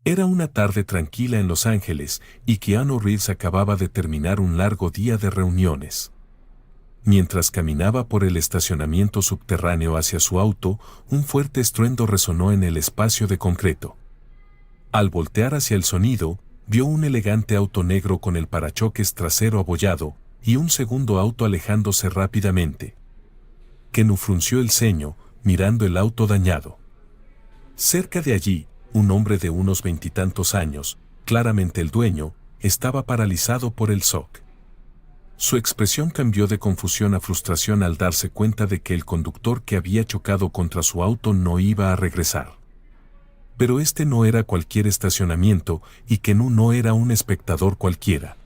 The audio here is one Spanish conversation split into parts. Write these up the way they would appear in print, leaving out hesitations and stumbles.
Era una tarde tranquila en Los Ángeles y Keanu Reeves acababa de terminar un largo día de reuniones. Mientras caminaba por el estacionamiento subterráneo hacia su auto, un fuerte estruendo resonó en el espacio de concreto. Al voltear hacia el sonido, vio un elegante auto negro con el parachoques trasero abollado y un segundo auto alejándose rápidamente. Keanu frunció el ceño, mirando el auto dañado. Cerca de allí, un hombre de unos 20 y tantos años, claramente el dueño, estaba paralizado por el shock. Su expresión cambió de confusión a frustración al darse cuenta de que el conductor que había chocado contra su auto no iba a regresar. Pero este no era cualquier estacionamiento y Keanu no era un espectador cualquiera.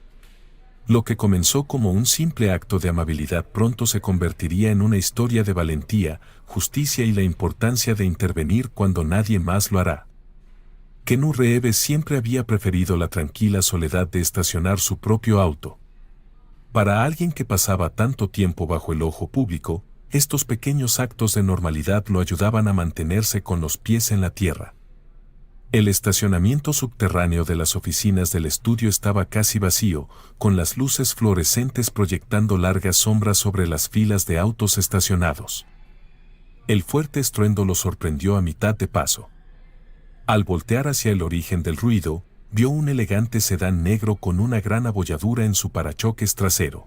Lo que comenzó como un simple acto de amabilidad pronto se convertiría en una historia de valentía, justicia y la importancia de intervenir cuando nadie más lo hará. Keanu Reeves siempre había preferido la tranquila soledad de estacionar su propio auto. Para alguien que pasaba tanto tiempo bajo el ojo público, estos pequeños actos de normalidad lo ayudaban a mantenerse con los pies en la tierra. El estacionamiento subterráneo de las oficinas del estudio estaba casi vacío, con las luces fluorescentes proyectando largas sombras sobre las filas de autos estacionados. El fuerte estruendo lo sorprendió a mitad de paso. Al voltear hacia el origen del ruido, vio un elegante sedán negro con una gran abolladura en su parachoques trasero.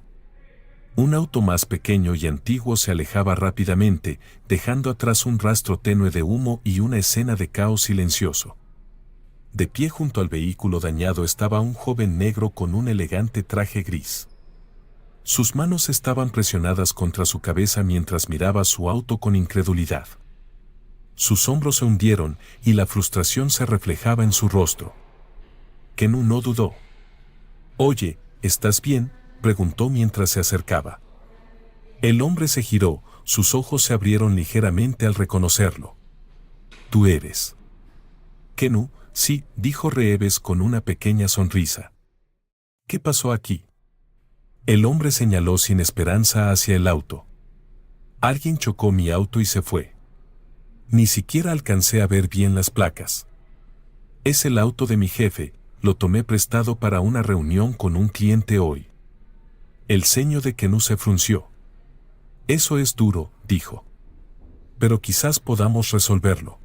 Un auto más pequeño y antiguo se alejaba rápidamente, dejando atrás un rastro tenue de humo y una escena de caos silencioso. De pie junto al vehículo dañado estaba un joven negro con un elegante traje gris. Sus manos estaban presionadas contra su cabeza mientras miraba su auto con incredulidad. Sus hombros se hundieron y la frustración se reflejaba en su rostro. Keanu no dudó. «Oye, ¿estás bien?», preguntó mientras se acercaba. El hombre se giró, sus ojos se abrieron ligeramente al reconocerlo. «¿Tú eres?» «Keanu, sí», dijo Reeves con una pequeña sonrisa. «¿Qué pasó aquí?». El hombre señaló sin esperanza hacia el auto. «Alguien chocó mi auto y se fue. Ni siquiera alcancé a ver bien las placas. Es el auto de mi jefe, lo tomé prestado para una reunión con un cliente hoy». El ceño de Keanu se frunció. «Eso es duro», dijo. «Pero quizás podamos resolverlo».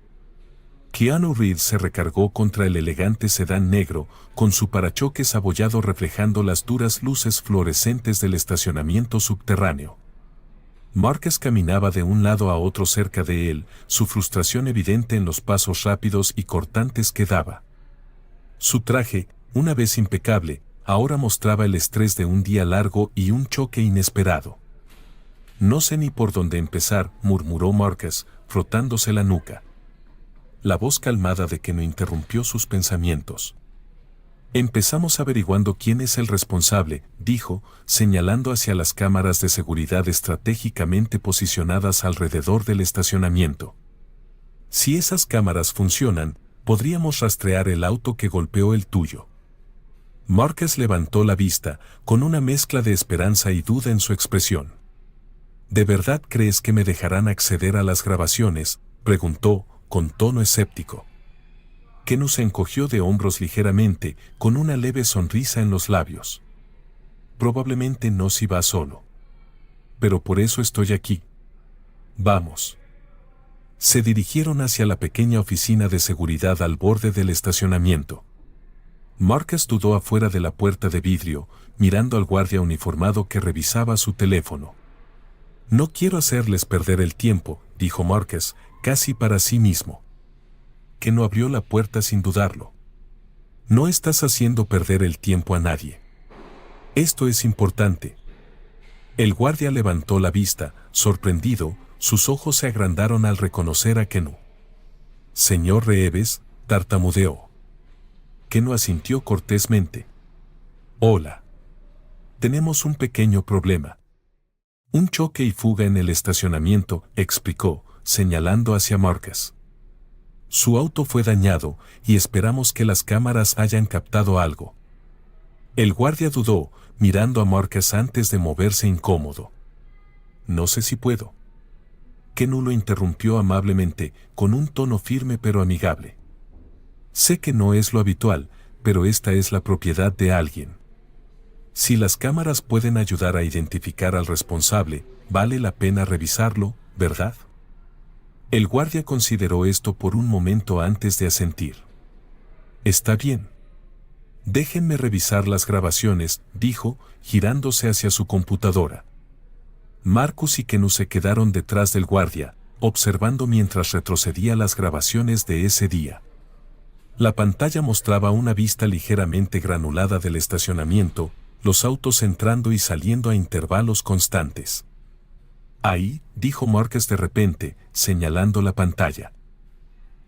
Keanu Reeves se recargó contra el elegante sedán negro, con su parachoques abollado reflejando las duras luces fluorescentes del estacionamiento subterráneo. Marcus caminaba de un lado a otro cerca de él, su frustración evidente en los pasos rápidos y cortantes que daba. Su traje, una vez impecable, ahora mostraba el estrés de un día largo y un choque inesperado. «No sé ni por dónde empezar», murmuró Marcus, frotándose la nuca. La voz calmada de Keanu interrumpió sus pensamientos. «Empezamos averiguando quién es el responsable», dijo, señalando hacia las cámaras de seguridad estratégicamente posicionadas alrededor del estacionamiento. «Si esas cámaras funcionan, podríamos rastrear el auto que golpeó el tuyo». Marcus levantó la vista, con una mezcla de esperanza y duda en su expresión. «¿De verdad crees que me dejarán acceder a las grabaciones?», preguntó, con tono escéptico. Keanu se encogió de hombros ligeramente, con una leve sonrisa en los labios. «Probablemente no si va solo. Pero por eso estoy aquí. Vamos». Se dirigieron hacia la pequeña oficina de seguridad al borde del estacionamiento. Marcus dudó afuera de la puerta de vidrio, mirando al guardia uniformado que revisaba su teléfono. «No quiero hacerles perder el tiempo», dijo Marcus, casi para sí mismo. Keanu abrió la puerta sin dudarlo. «No estás haciendo perder el tiempo a nadie. Esto es importante». El guardia levantó la vista, sorprendido, sus ojos se agrandaron al reconocer a Keanu. «Señor Reeves», tartamudeó. Keanu asintió cortésmente. «Hola. Tenemos un pequeño problema». «Un choque y fuga en el estacionamiento», explicó, señalando hacia Marcus. «Su auto fue dañado y esperamos que las cámaras hayan captado algo». El guardia dudó, mirando a Marcus antes de moverse incómodo. «No sé si puedo». Keanu lo interrumpió amablemente, con un tono firme pero amigable. Sé que no es lo habitual, pero esta es la propiedad de alguien. Si las cámaras pueden ayudar a identificar al responsable, vale la pena revisarlo, ¿verdad? El guardia consideró esto por un momento antes de asentir. Está bien. Déjenme revisar las grabaciones, dijo, girándose hacia su computadora. Marcus y Kennu se quedaron detrás del guardia, observando mientras retrocedía las grabaciones de ese día. La pantalla mostraba una vista ligeramente granulada del estacionamiento, los autos entrando y saliendo a intervalos constantes. Ahí, dijo Marcus de repente, señalando la pantalla.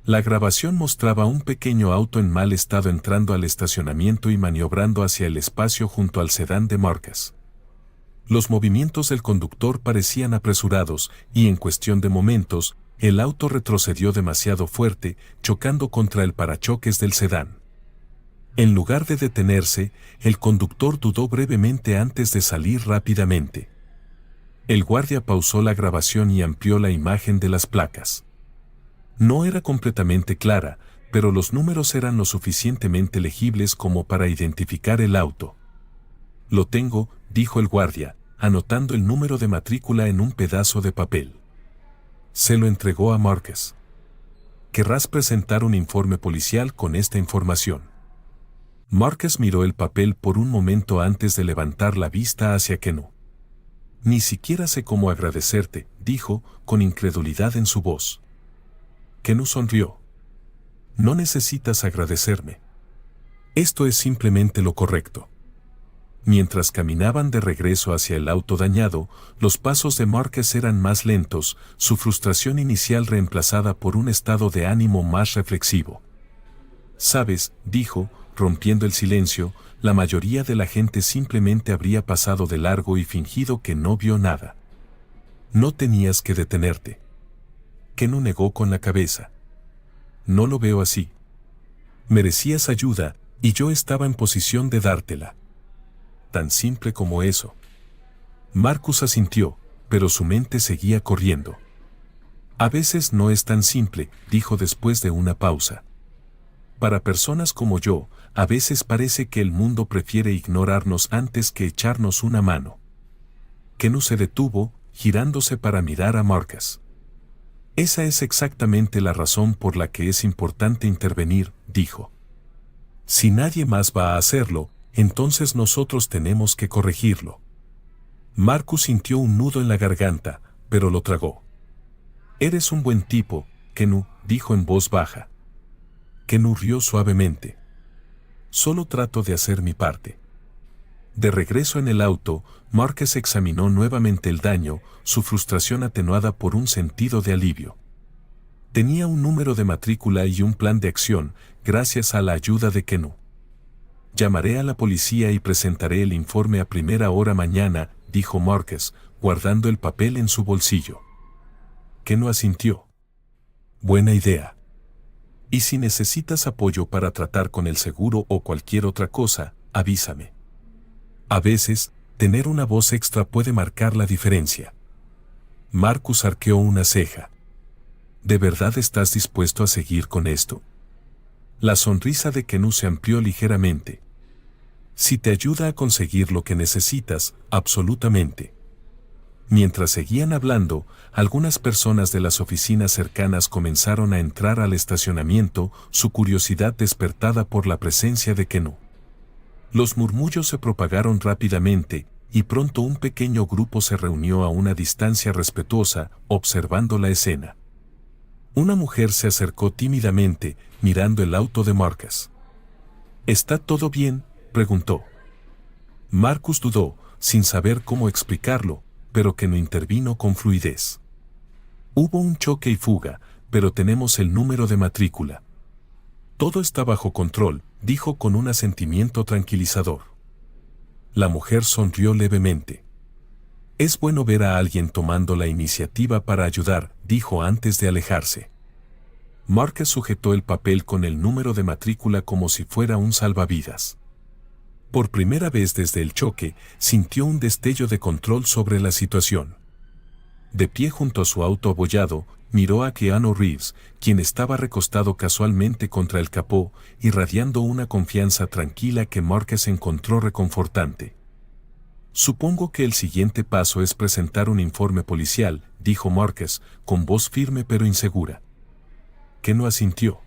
La grabación mostraba un pequeño auto en mal estado entrando al estacionamiento y maniobrando hacia el espacio junto al sedán de Marcus. Los movimientos del conductor parecían apresurados y en cuestión de momentos, el auto retrocedió demasiado fuerte, chocando contra el parachoques del sedán. En lugar de detenerse, el conductor dudó brevemente antes de salir rápidamente. El guardia pausó la grabación y amplió la imagen de las placas. No era completamente clara, pero los números eran lo suficientemente legibles como para identificar el auto. Lo tengo, dijo el guardia, anotando el número de matrícula en un pedazo de papel. Se lo entregó a Marcus. ¿Querrás presentar un informe policial con esta información? Marcus miró el papel por un momento antes de levantar la vista hacia Kennu. Ni siquiera sé cómo agradecerte, dijo, con incredulidad en su voz. Kennu sonrió. No necesitas agradecerme. Esto es simplemente lo correcto. Mientras caminaban de regreso hacia el auto dañado, los pasos de Marcus eran más lentos, su frustración inicial reemplazada por un estado de ánimo más reflexivo. Sabes, dijo, rompiendo el silencio, la mayoría de la gente simplemente habría pasado de largo y fingido que no vio nada. No tenías que detenerte. Kennu negó con la cabeza. No lo veo así. Merecías ayuda, y yo estaba en posición de dártela. Tan simple como eso. Marcus asintió, pero su mente seguía corriendo. A veces no es tan simple, dijo después de una pausa. Para personas como yo, a veces parece que el mundo prefiere ignorarnos antes que echarnos una mano. Kennu se detuvo, girándose para mirar a Marcus. Esa es exactamente la razón por la que es importante intervenir, dijo. Si nadie más va a hacerlo, entonces nosotros tenemos que corregirlo. Marcus sintió un nudo en la garganta, pero lo tragó. Eres un buen tipo, Kennu, dijo en voz baja. Kennu rió suavemente. Solo trato de hacer mi parte. De regreso en el auto, Marcus examinó nuevamente el daño, su frustración atenuada por un sentido de alivio. Tenía un número de matrícula y un plan de acción, gracias a la ayuda de Kennu. Llamaré a la policía y presentaré el informe a primera hora mañana, dijo Marcus, guardando el papel en su bolsillo. Kennu asintió. Buena idea. Y si necesitas apoyo para tratar con el seguro o cualquier otra cosa, avísame. A veces, tener una voz extra puede marcar la diferencia. Marcus arqueó una ceja. ¿De verdad estás dispuesto a seguir con esto? La sonrisa de Kennu se amplió ligeramente. Si te ayuda a conseguir lo que necesitas, absolutamente. Mientras seguían hablando, algunas personas de las oficinas cercanas comenzaron a entrar al estacionamiento, su curiosidad despertada por la presencia de Kennu. Los murmullos se propagaron rápidamente, y pronto un pequeño grupo se reunió a una distancia respetuosa, observando la escena. Una mujer se acercó tímidamente, mirando el auto de Marcus. ¿Está todo bien?, preguntó. Marcus dudó, sin saber cómo explicarlo, pero Kennu intervino con fluidez. Hubo un choque y fuga, pero tenemos el número de matrícula. Todo está bajo control, dijo con un asentimiento tranquilizador. La mujer sonrió levemente. Es bueno ver a alguien tomando la iniciativa para ayudar, dijo antes de alejarse. Marcus sujetó el papel con el número de matrícula como si fuera un salvavidas. Por primera vez desde el choque, sintió un destello de control sobre la situación. De pie junto a su auto abollado, miró a Keanu Reeves, quien estaba recostado casualmente contra el capó, irradiando una confianza tranquila que Marcus encontró reconfortante. Supongo que el siguiente paso es presentar un informe policial, dijo Marcus, con voz firme pero insegura. Keanu asintió.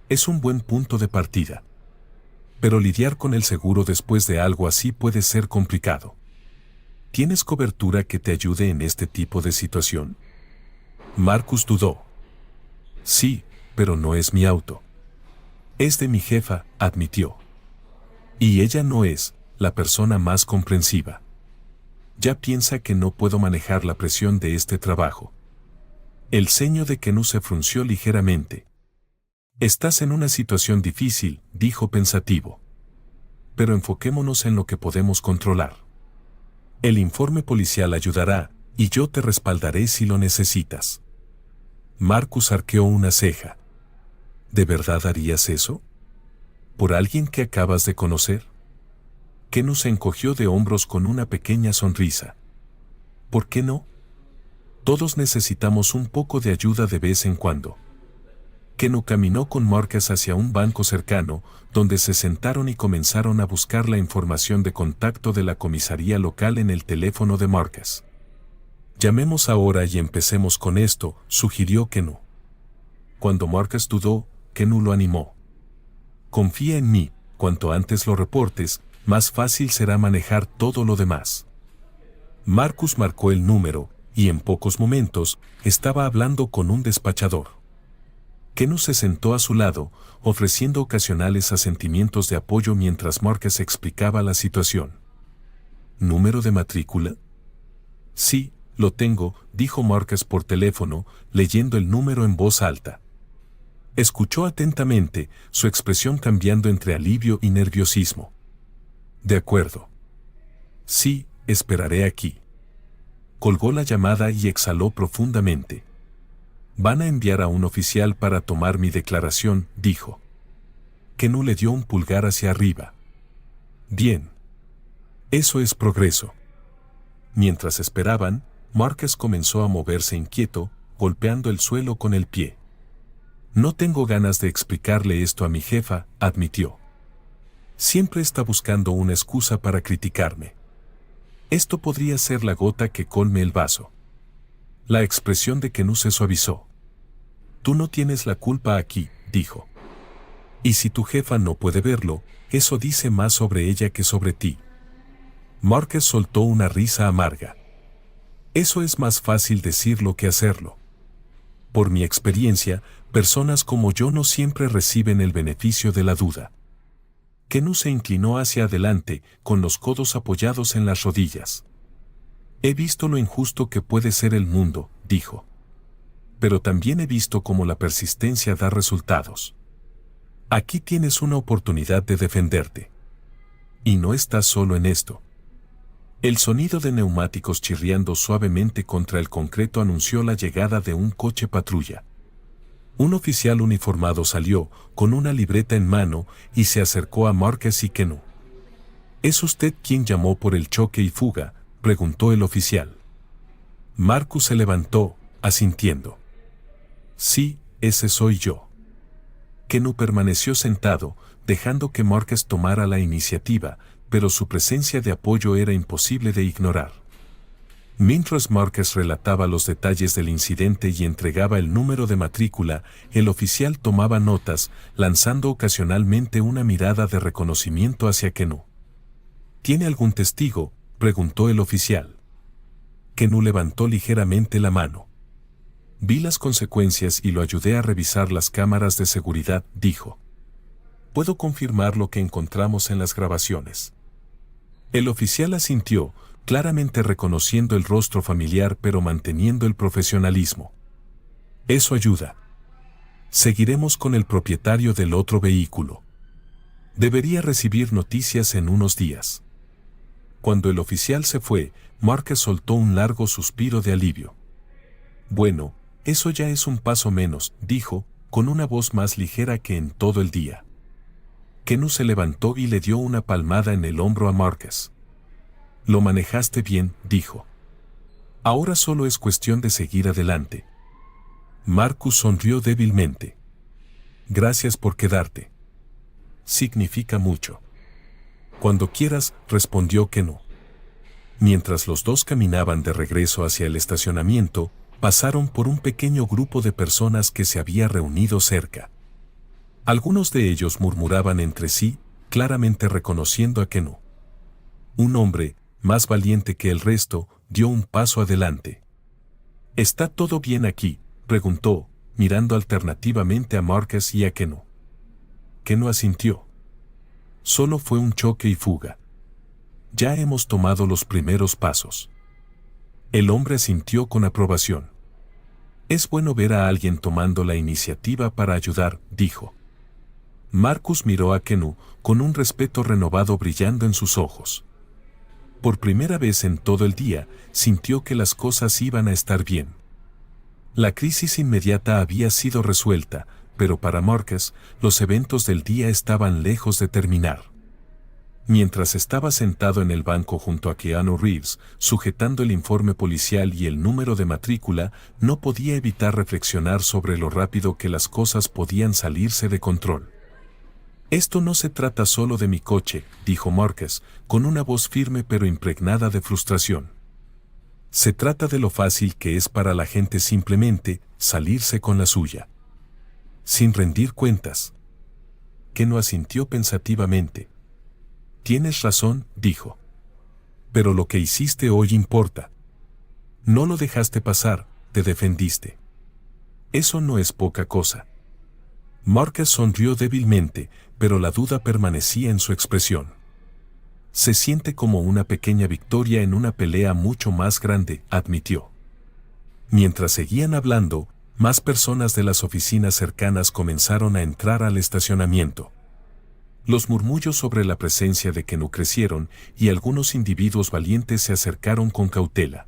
Es un buen punto de partida. Pero lidiar con el seguro después de algo así puede ser complicado. ¿Tienes cobertura que te ayude en este tipo de situación? Marcus dudó. Sí, pero no es mi auto. Es de mi jefa, admitió. Y ella no es la persona más comprensiva. Ya piensa que no puedo manejar la presión de este trabajo. El ceño de Keanu se frunció ligeramente. Estás en una situación difícil, dijo pensativo. Pero enfoquémonos en lo que podemos controlar. El informe policial ayudará, y yo te respaldaré si lo necesitas. Marcus arqueó una ceja. ¿De verdad harías eso? ¿Por alguien que acabas de conocer? Keanu se encogió de hombros con una pequeña sonrisa. ¿Por qué no? Todos necesitamos un poco de ayuda de vez en cuando. Keanu caminó con Marcus hacia un banco cercano, donde se sentaron y comenzaron a buscar la información de contacto de la comisaría local en el teléfono de Marcus. Llamemos ahora y empecemos con esto, sugirió Keanu. Cuando Marcus dudó, Keanu lo animó. Confía en mí, cuanto antes lo reportes, más fácil será manejar todo lo demás. Marcus marcó el número, y en pocos momentos, estaba hablando con un despachador. Keanu se sentó a su lado, ofreciendo ocasionales asentimientos de apoyo mientras Marcus explicaba la situación. ¿Número de matrícula? Sí, lo tengo, dijo Marcus por teléfono, leyendo el número en voz alta. Escuchó atentamente, su expresión cambiando entre alivio y nerviosismo. De acuerdo. Sí, esperaré aquí. Colgó la llamada y exhaló profundamente. Van a enviar a un oficial para tomar mi declaración, dijo. Keanu le dio un pulgar hacia arriba. Bien. Eso es progreso. Mientras esperaban, Marcus comenzó a moverse inquieto, golpeando el suelo con el pie. No tengo ganas de explicarle esto a mi jefa, admitió. Siempre está buscando una excusa para criticarme. Esto podría ser la gota que colme el vaso. La expresión de Keanu se suavizó. Tú no tienes la culpa aquí, dijo. Y si tu jefa no puede verlo, eso dice más sobre ella que sobre ti. Marcus soltó una risa amarga. Eso es más fácil decirlo que hacerlo. Por mi experiencia, personas como yo no siempre reciben el beneficio de la duda. Keanu se inclinó hacia adelante, con los codos apoyados en las rodillas. He visto lo injusto que puede ser el mundo, dijo. Pero también he visto cómo la persistencia da resultados. Aquí tienes una oportunidad de defenderte. Y no estás solo en esto. El sonido de neumáticos chirriando suavemente contra el concreto anunció la llegada de un coche patrulla. Un oficial uniformado salió, con una libreta en mano, y se acercó a Marcus y Keanu. ¿Es usted quien llamó por el choque y fuga?, preguntó el oficial. Marcus se levantó, asintiendo. Sí, ese soy yo. Keanu permaneció sentado, dejando que Marcus tomara la iniciativa, pero su presencia de apoyo era imposible de ignorar. Mientras Marcus relataba los detalles del incidente y entregaba el número de matrícula, el oficial tomaba notas, lanzando ocasionalmente una mirada de reconocimiento hacia Keanu. ¿Tiene algún testigo?, preguntó el oficial. Keanu levantó ligeramente la mano. Vi las consecuencias y lo ayudé a revisar las cámaras de seguridad, dijo. Puedo confirmar lo que encontramos en las grabaciones. El oficial asintió, claramente reconociendo el rostro familiar pero manteniendo el profesionalismo. Eso ayuda. Seguiremos con el propietario del otro vehículo. Debería recibir noticias en unos días. Cuando el oficial se fue, Marcus soltó un largo suspiro de alivio. Bueno, eso ya es un paso menos, dijo, con una voz más ligera que en todo el día. Keanu se levantó y le dio una palmada en el hombro a Marcus. Lo manejaste bien, dijo. Ahora solo es cuestión de seguir adelante. Marcus sonrió débilmente. Gracias por quedarte. Significa mucho. Cuando quieras, respondió Kenu. Mientras los dos caminaban de regreso hacia el estacionamiento, pasaron por un pequeño grupo de personas que se había reunido cerca. Algunos de ellos murmuraban entre sí, claramente reconociendo a Kenu. Un hombre, más valiente que el resto, dio un paso adelante. ¿Está todo bien aquí?, preguntó, mirando alternativamente a Marcus y a Kenu. Kenu asintió. Solo fue un choque y fuga. Ya hemos tomado los primeros pasos. El hombre asintió con aprobación. Es bueno ver a alguien tomando la iniciativa para ayudar, dijo. Marcus miró a Kenu con un respeto renovado brillando en sus ojos. Por primera vez en todo el día, sintió que las cosas iban a estar bien. La crisis inmediata había sido resuelta, pero para Marcus, los eventos del día estaban lejos de terminar. Mientras estaba sentado en el banco junto a Keanu Reeves, sujetando el informe policial y el número de matrícula, no podía evitar reflexionar sobre lo rápido que las cosas podían salirse de control. Esto no se trata solo de mi coche, dijo Marcus, con una voz firme pero impregnada de frustración. Se trata de lo fácil que es para la gente simplemente salirse con la suya. Sin rendir cuentas. Kenu asintió pensativamente. Tienes razón, dijo. Pero lo que hiciste hoy importa. No lo dejaste pasar, te defendiste. Eso no es poca cosa. Marcus sonrió débilmente, pero la duda permanecía en su expresión. Se siente como una pequeña victoria en una pelea mucho más grande, admitió. Mientras seguían hablando, más personas de las oficinas cercanas comenzaron a entrar al estacionamiento. Los murmullos sobre la presencia de Kenu crecieron y algunos individuos valientes se acercaron con cautela.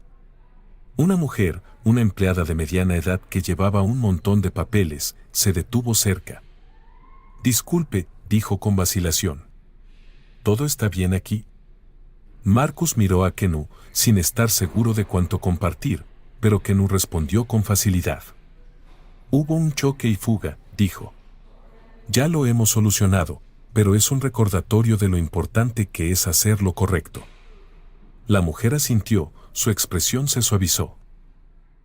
Una mujer, una empleada de mediana edad que llevaba un montón de papeles, se detuvo cerca. Disculpe, dijo con vacilación. ¿Todo está bien aquí? Marcus miró a Kenu, sin estar seguro de cuánto compartir, pero Kenu respondió con facilidad. Hubo un choque y fuga, dijo. Ya lo hemos solucionado, pero es un recordatorio de lo importante que es hacer lo correcto. La mujer asintió, su expresión se suavizó.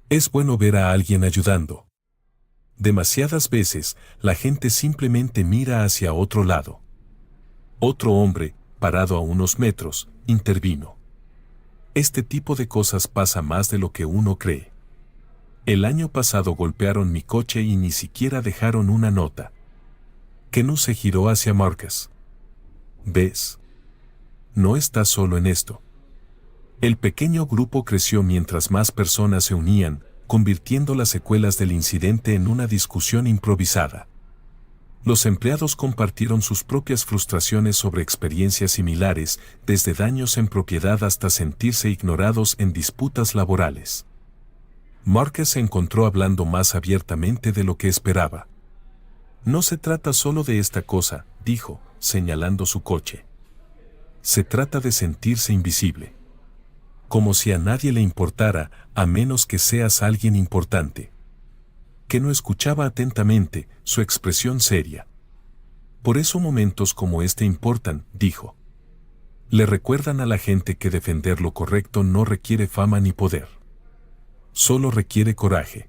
Es bueno ver a alguien ayudando. Demasiadas veces, la gente simplemente mira hacia otro lado. Otro hombre, parado a unos metros, intervino. Este tipo de cosas pasa más de lo que uno cree. El año pasado golpearon mi coche y ni siquiera dejaron una nota. Kenu se giró hacia Marcus. ¿Ves? No estás solo en esto. El pequeño grupo creció mientras más personas se unían, convirtiendo las secuelas del incidente en una discusión improvisada. Los empleados compartieron sus propias frustraciones sobre experiencias similares, desde daños en propiedad hasta sentirse ignorados en disputas laborales. Marcus se encontró hablando más abiertamente de lo que esperaba. No se trata solo de esta cosa, dijo, señalando su coche. Se trata de sentirse invisible. Como si a nadie le importara, a menos que seas alguien importante. Kenu escuchaba atentamente, su expresión seria. Por eso momentos como este importan, dijo. Le recuerdan a la gente que defender lo correcto no requiere fama ni poder. Solo requiere coraje.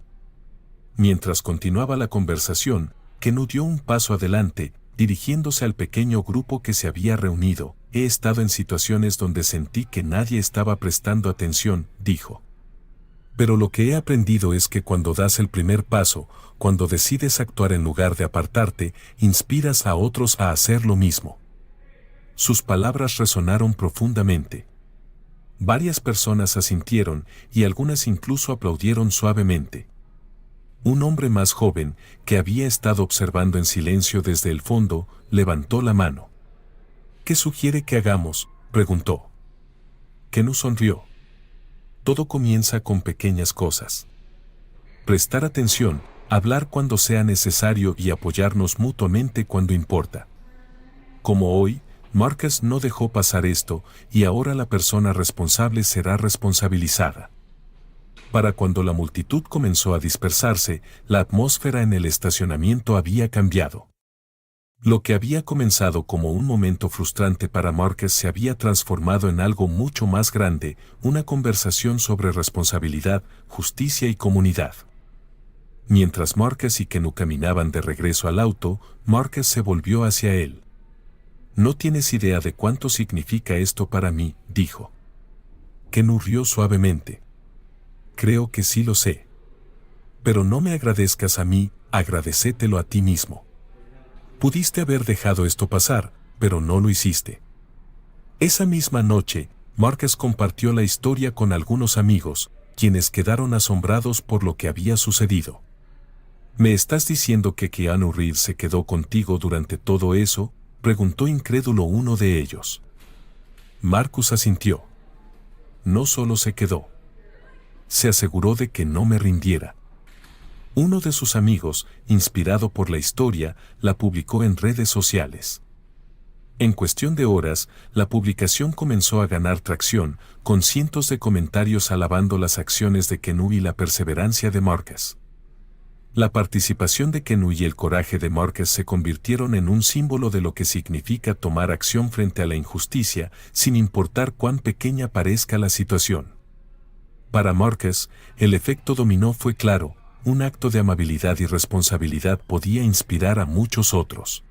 Mientras continuaba la conversación, Kenu dio un paso adelante, dirigiéndose al pequeño grupo que se había reunido. He estado en situaciones donde sentí que nadie estaba prestando atención, dijo. Pero lo que he aprendido es que cuando das el primer paso, cuando decides actuar en lugar de apartarte, inspiras a otros a hacer lo mismo. Sus palabras resonaron profundamente. Varias personas asintieron y algunas incluso aplaudieron suavemente. Un hombre más joven, que había estado observando en silencio desde el fondo, levantó la mano. ¿Qué sugiere que hagamos?, preguntó. Kenu sonrió. Todo comienza con pequeñas cosas. Prestar atención, hablar cuando sea necesario y apoyarnos mutuamente cuando importa. Como hoy, Marcus no dejó pasar esto y ahora la persona responsable será responsabilizada. Para cuando la multitud comenzó a dispersarse, la atmósfera en el estacionamiento había cambiado. Lo que había comenzado como un momento frustrante para Marcus se había transformado en algo mucho más grande, una conversación sobre responsabilidad, justicia y comunidad. Mientras Marcus y Kenu caminaban de regreso al auto, Marcus se volvió hacia él. «No tienes idea de cuánto significa esto para mí», dijo. Kenu rió suavemente. «Creo que sí lo sé. Pero no me agradezcas a mí, agradécetelo a ti mismo. Pudiste haber dejado esto pasar, pero no lo hiciste». Esa misma noche, Marcus compartió la historia con algunos amigos, quienes quedaron asombrados por lo que había sucedido. «¿Me estás diciendo que Keanu Reeves se quedó contigo durante todo eso?», preguntó incrédulo uno de ellos. Marcus asintió. «No solo se quedó. Se aseguró de que no me rindiera». Uno de sus amigos, inspirado por la historia, la publicó en redes sociales. En cuestión de horas, la publicación comenzó a ganar tracción, con cientos de comentarios alabando las acciones de Kenu y la perseverancia de Marcus. La participación de Kenu y el coraje de Marcus se convirtieron en un símbolo de lo que significa tomar acción frente a la injusticia, sin importar cuán pequeña parezca la situación. Para Marcus, el efecto dominó fue claro. Un acto de amabilidad y responsabilidad podía inspirar a muchos otros.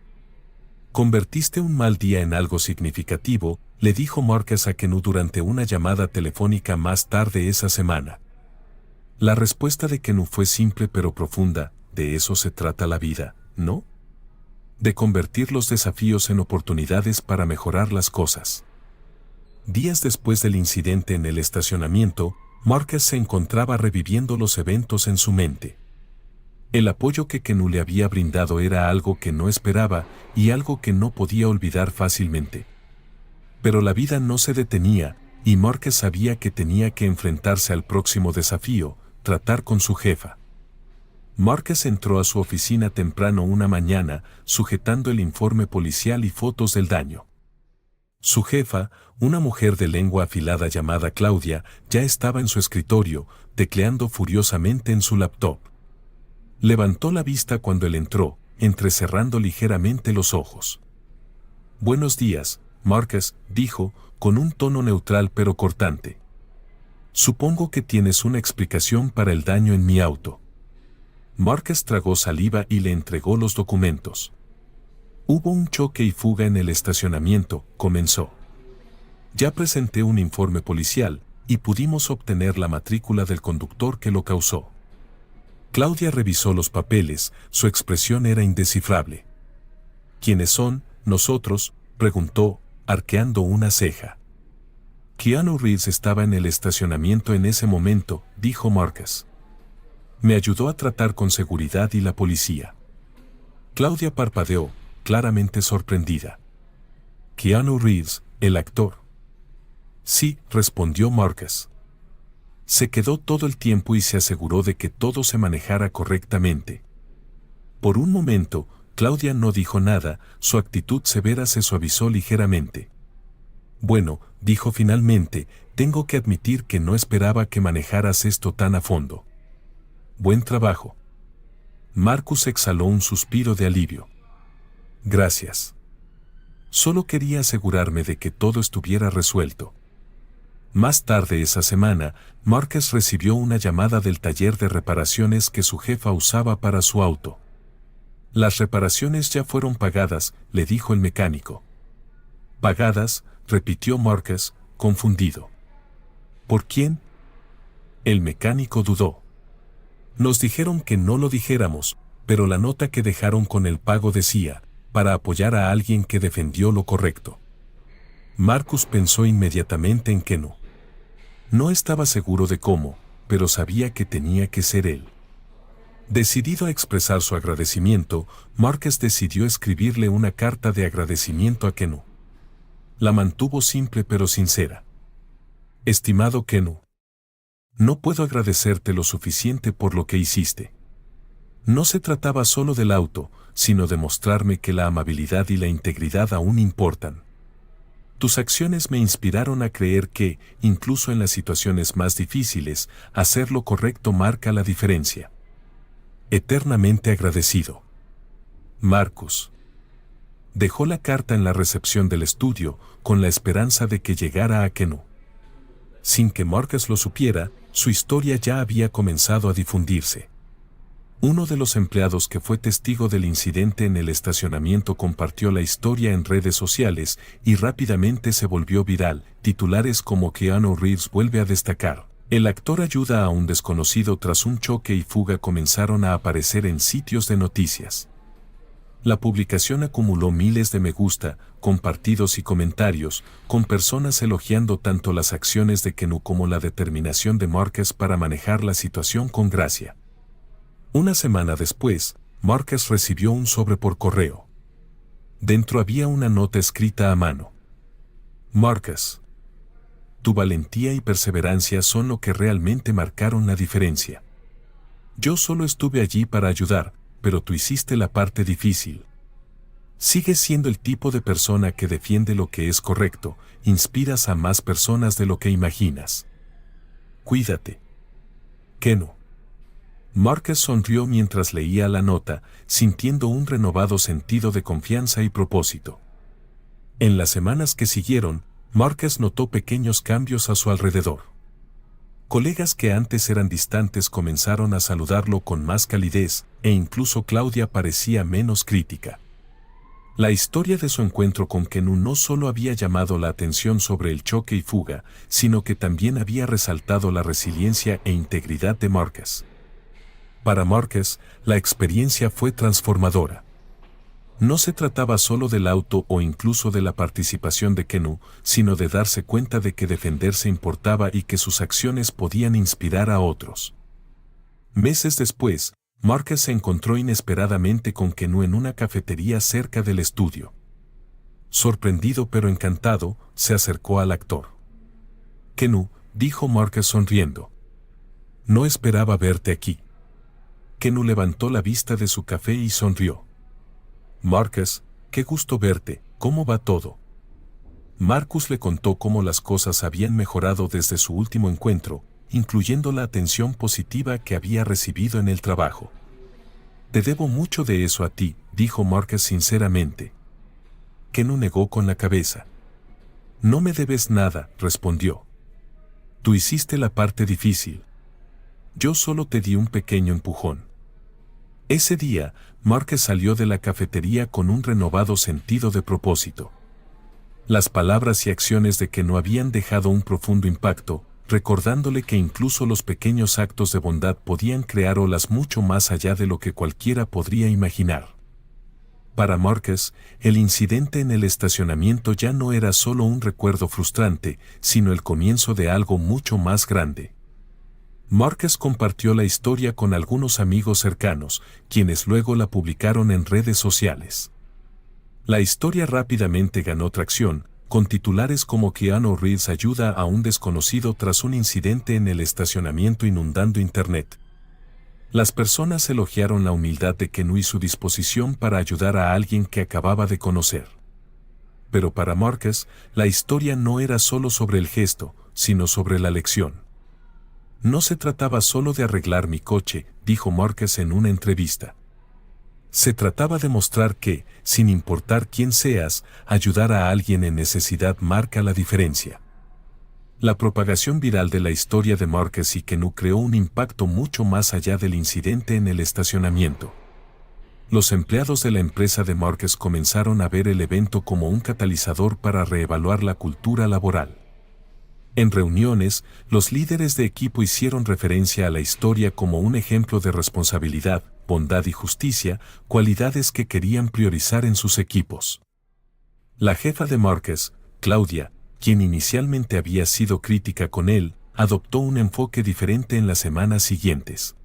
«Convertiste un mal día en algo significativo», le dijo Marcus a Kenu durante una llamada telefónica más tarde esa semana. La respuesta de Kenu fue simple pero profunda: «De eso se trata la vida, ¿no? De convertir los desafíos en oportunidades para mejorar las cosas». Días después del incidente en el estacionamiento, Marcus se encontraba reviviendo los eventos en su mente. El apoyo que Kenu le había brindado era algo que no esperaba y algo que no podía olvidar fácilmente. Pero la vida no se detenía, y Marcus sabía que tenía que enfrentarse al próximo desafío: tratar con su jefa. Marcus entró a su oficina temprano una mañana, sujetando el informe policial y fotos del daño. Su jefa, una mujer de lengua afilada llamada Claudia, ya estaba en su escritorio, tecleando furiosamente en su laptop. Levantó la vista cuando él entró, entrecerrando ligeramente los ojos. «Buenos días, Marcus», dijo, con un tono neutral pero cortante. «Supongo que tienes una explicación para el daño en mi auto». Marcus tragó saliva y le entregó los documentos. «Hubo un choque y fuga en el estacionamiento», comenzó. «Ya presenté un informe policial, y pudimos obtener la matrícula del conductor que lo causó». Claudia revisó los papeles, su expresión era indescifrable. «¿Quiénes son nosotros?», preguntó, arqueando una ceja. «Keanu Reeves estaba en el estacionamiento en ese momento», dijo Marcus. «Me ayudó a tratar con seguridad y la policía». Claudia parpadeó, claramente sorprendida. «Keanu Reeves, el actor». «Sí», respondió Marcus. Se quedó todo el tiempo y se aseguró de que todo se manejara correctamente. Por un momento, Claudia no dijo nada, su actitud severa se suavizó ligeramente. «Bueno», dijo finalmente, «tengo que admitir que no esperaba que manejaras esto tan a fondo». «Buen trabajo». Marcus exhaló un suspiro de alivio. «Gracias. Solo quería asegurarme de que todo estuviera resuelto». Más tarde esa semana, Marcus recibió una llamada del taller de reparaciones que su jefa usaba para su auto. «Las reparaciones ya fueron pagadas», le dijo el mecánico. «¿Pagadas?», repitió Marcus, confundido. «¿Por quién?». El mecánico dudó. «Nos dijeron que no lo dijéramos, pero la nota que dejaron con el pago decía, para apoyar a alguien que defendió lo correcto». Marcus pensó inmediatamente en Kenu. No estaba seguro de cómo, pero sabía que tenía que ser él. Decidido a expresar su agradecimiento, Marcus decidió escribirle una carta de agradecimiento a Kenu. La mantuvo simple pero sincera. «Estimado Kenu, no puedo agradecerte lo suficiente por lo que hiciste. No se trataba solo del auto, sino de mostrarme que la amabilidad y la integridad aún importan. Tus acciones me inspiraron a creer que, incluso en las situaciones más difíciles, hacer lo correcto marca la diferencia. Eternamente agradecido. Marcus. Dejó la carta en la recepción del estudio, con la esperanza de que llegara a Kennu. Sin que Marcus lo supiera, su historia ya había comenzado a difundirse. Uno de los empleados que fue testigo del incidente en el estacionamiento compartió la historia en redes sociales y rápidamente se volvió viral. Titulares como Keanu Reeves vuelve a destacar. El actor ayuda a un desconocido tras un choque y fuga comenzaron a aparecer en sitios de noticias. La publicación acumuló miles de me gusta, compartidos y comentarios, con personas elogiando tanto las acciones de Kennu como la determinación de Marcus para manejar la situación con gracia. Una semana después, Marcus recibió un sobre por correo. Dentro había una nota escrita a mano. Marcus. Tu valentía y perseverancia son lo que realmente marcaron la diferencia. Yo solo estuve allí para ayudar, pero tú hiciste la parte difícil. Sigues siendo el tipo de persona que defiende lo que es correcto, inspiras a más personas de lo que imaginas. Cuídate. Kennu. Marcus sonrió mientras leía la nota, sintiendo un renovado sentido de confianza y propósito. En las semanas que siguieron, Marcus notó pequeños cambios a su alrededor. Colegas que antes eran distantes comenzaron a saludarlo con más calidez, e incluso Claudia parecía menos crítica. La historia de su encuentro con Kennu no solo había llamado la atención sobre el choque y fuga, sino que también había resaltado la resiliencia e integridad de Marcus. Para Marcus, la experiencia fue transformadora. No se trataba solo del auto o incluso de la participación de Kennu, sino de darse cuenta de que defenderse importaba y que sus acciones podían inspirar a otros. Meses después, Marcus se encontró inesperadamente con Kennu en una cafetería cerca del estudio. Sorprendido pero encantado, se acercó al actor. Kennu, dijo Marcus sonriendo. No esperaba verte aquí. Kennu levantó la vista de su café y sonrió. Marcus, qué gusto verte, ¿cómo va todo? Marcus le contó cómo las cosas habían mejorado desde su último encuentro, incluyendo la atención positiva que había recibido en el trabajo. Te debo mucho de eso a ti, dijo Marcus sinceramente. Kennu negó con la cabeza. No me debes nada, respondió. Tú hiciste la parte difícil. Yo solo te di un pequeño empujón. Ese día, Marcus salió de la cafetería con un renovado sentido de propósito. Las palabras y acciones de Kennu habían dejado un profundo impacto, recordándole que incluso los pequeños actos de bondad podían crear olas mucho más allá de lo que cualquiera podría imaginar. Para Marcus, el incidente en el estacionamiento ya no era solo un recuerdo frustrante, sino el comienzo de algo mucho más grande. Marcus compartió la historia con algunos amigos cercanos, quienes luego la publicaron en redes sociales. La historia rápidamente ganó tracción, con titulares como Keanu Reeves ayuda a un desconocido tras un incidente en el estacionamiento inundando Internet. Las personas elogiaron la humildad de Kennu y su disposición para ayudar a alguien que acababa de conocer. Pero para Marcus, la historia no era solo sobre el gesto, sino sobre la lección. No se trataba solo de arreglar mi coche, dijo Marcus en una entrevista. Se trataba de mostrar que, sin importar quién seas, ayudar a alguien en necesidad marca la diferencia. La propagación viral de la historia de Marcus y Kennu creó un impacto mucho más allá del incidente en el estacionamiento. Los empleados de la empresa de Marcus comenzaron a ver el evento como un catalizador para reevaluar la cultura laboral. En reuniones, los líderes de equipo hicieron referencia a la historia como un ejemplo de responsabilidad, bondad y justicia, cualidades que querían priorizar en sus equipos. La jefa de Marcus, Claudia, quien inicialmente había sido crítica con él, adoptó un enfoque diferente en las semanas siguientes.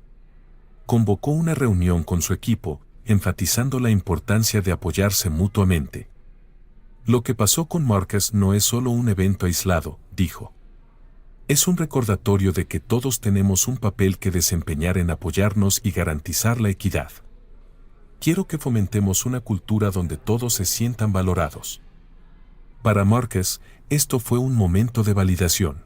Convocó una reunión con su equipo, enfatizando la importancia de apoyarse mutuamente. Lo que pasó con Marcus no es solo un evento aislado, dijo. Es un recordatorio de que todos tenemos un papel que desempeñar en apoyarnos y garantizar la equidad. Quiero que fomentemos una cultura donde todos se sientan valorados. Para Marcus, esto fue un momento de validación.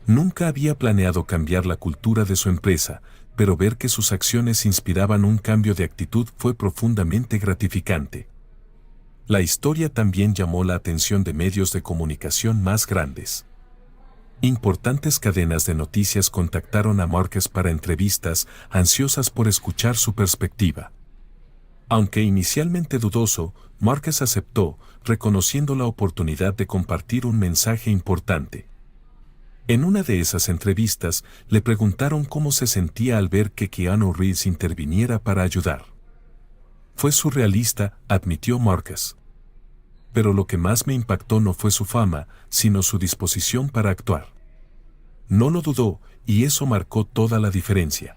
Nunca había planeado cambiar la cultura de su empresa, pero ver que sus acciones inspiraban un cambio de actitud fue profundamente gratificante. La historia también llamó la atención de medios de comunicación más grandes. Importantes cadenas de noticias contactaron a Marcus para entrevistas, ansiosas por escuchar su perspectiva. Aunque inicialmente dudoso, Marcus aceptó, reconociendo la oportunidad de compartir un mensaje importante. En una de esas entrevistas, le preguntaron cómo se sentía al ver que Keanu Reeves interviniera para ayudar. Fue surrealista, admitió Marcus. Pero lo que más me impactó no fue su fama, sino su disposición para actuar. No lo dudó, y eso marcó toda la diferencia.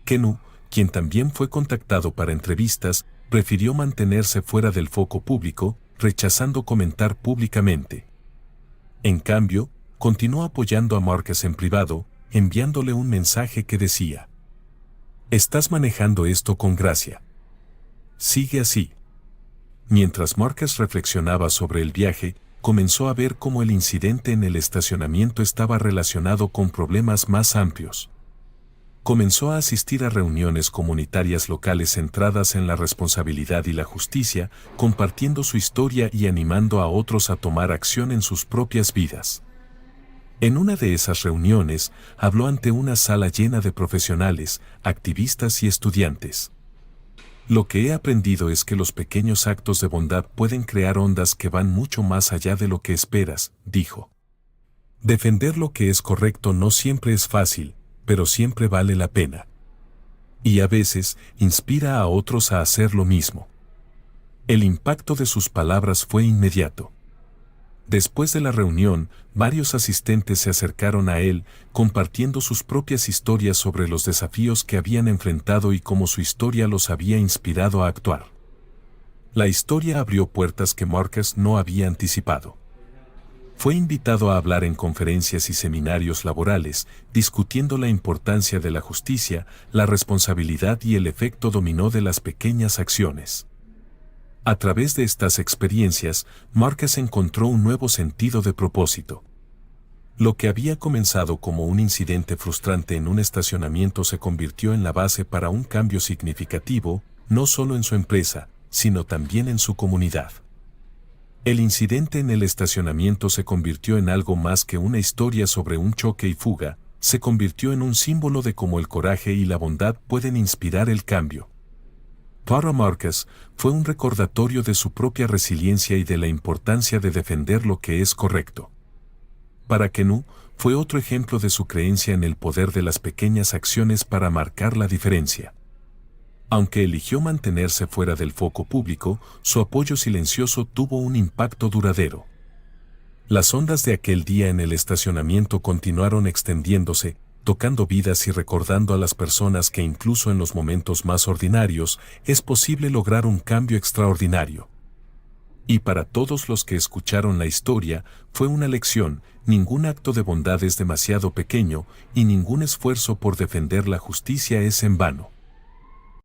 Keanu, quien también fue contactado para entrevistas, prefirió mantenerse fuera del foco público, rechazando comentar públicamente. En cambio, continuó apoyando a Marcus en privado, enviándole un mensaje que decía: «Estás manejando esto con gracia. Sigue así». Mientras Marcus reflexionaba sobre el viaje, comenzó a ver cómo el incidente en el estacionamiento estaba relacionado con problemas más amplios. Comenzó a asistir a reuniones comunitarias locales centradas en la responsabilidad y la justicia, compartiendo su historia y animando a otros a tomar acción en sus propias vidas. En una de esas reuniones, habló ante una sala llena de profesionales, activistas y estudiantes. Lo que he aprendido es que los pequeños actos de bondad pueden crear ondas que van mucho más allá de lo que esperas, dijo. Defender lo que es correcto no siempre es fácil, pero siempre vale la pena. Y a veces, inspira a otros a hacer lo mismo. El impacto de sus palabras fue inmediato. Después de la reunión, varios asistentes se acercaron a él, compartiendo sus propias historias sobre los desafíos que habían enfrentado y cómo su historia los había inspirado a actuar. La historia abrió puertas que Marcus no había anticipado. Fue invitado a hablar en conferencias y seminarios laborales, discutiendo la importancia de la justicia, la responsabilidad y el efecto dominó de las pequeñas acciones. A través de estas experiencias, Marcus encontró un nuevo sentido de propósito. Lo que había comenzado como un incidente frustrante en un estacionamiento se convirtió en la base para un cambio significativo, no solo en su empresa, sino también en su comunidad. El incidente en el estacionamiento se convirtió en algo más que una historia sobre un choque y fuga, se convirtió en un símbolo de cómo el coraje y la bondad pueden inspirar el cambio. Para Marcus, fue un recordatorio de su propia resiliencia y de la importancia de defender lo que es correcto. Para Keanu, fue otro ejemplo de su creencia en el poder de las pequeñas acciones para marcar la diferencia. Aunque eligió mantenerse fuera del foco público, su apoyo silencioso tuvo un impacto duradero. Las ondas de aquel día en el estacionamiento continuaron extendiéndose, tocando vidas y recordando a las personas que incluso en los momentos más ordinarios es posible lograr un cambio extraordinario. Y para todos los que escucharon la historia, fue una lección: ningún acto de bondad es demasiado pequeño y ningún esfuerzo por defender la justicia es en vano.